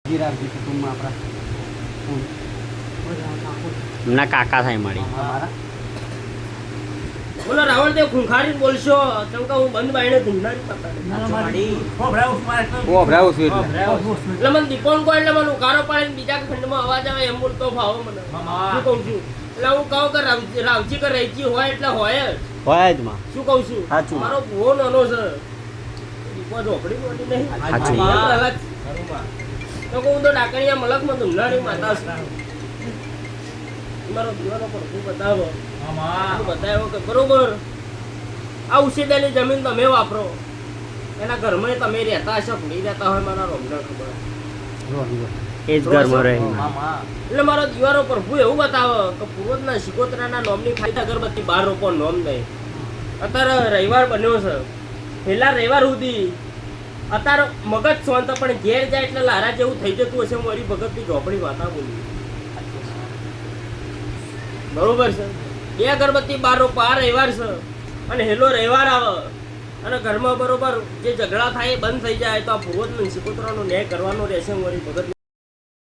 જીરાજી કુટુંબમાં આપણા ના કાકા થાય મારી બોલો રાવણ તે ખૂંખારી બોલશો કેમ કે હું બંધ બાઈને ધૂમનારી એટલે મને દીપોન કોઈ એટલે મને ઉકારો પાડીને બીજા ખંડમાં અવાજ આવે એમ બોલતો ભાવો મને શું કહું છું એટલે હું કહું કે રાવજી કે રહીજી હોય એટલે હોય જ માં શું કહું છું સાચું મારો ભૂવો નાનો છે દીપો ઝોપડી મોટી નહીં સાચું તો હું તો ડાકણિયા મલકમાં ધૂમનારી માતા છું મારો દીવાનો પડતું બતાવો બતાવ્યો કે બરોબર આ ઉછેદેલી જમીન તમે વાપરો એના ઘરમાં તમે રહેતા હશો નહીં રહેતા હોય મારા રોમના ખબર એ જ ઘરમાં રહે એટલે મારો દીવારો પ્રભુ એવું બતાવો કે પૂર્વજના શિકોતરાના નોમની ખાલી અગરબત્તી 12 રોપો નોમ નહીં અત્યારે રવિવાર બન્યો છે પહેલા રવિવાર સુધી અત્યારે મગજ શાંત પણ ઘેર જાય એટલે લારા જેવું થઈ જતું હશે મારી ભગતની ઝોપડી વાતા બોલી બરોબર છે બે અગરબત્તી 12 રોપા આ રવિવાર છે અને હેલો રવિવાર આવે અને ઘરમાં બરોબર જે ઝઘડા થાય એ બંધ થઈ જાય તો આ પૂર્વજનો શિકોતરાનો ન્યાય કરવાનો રહેશે મારી ભગત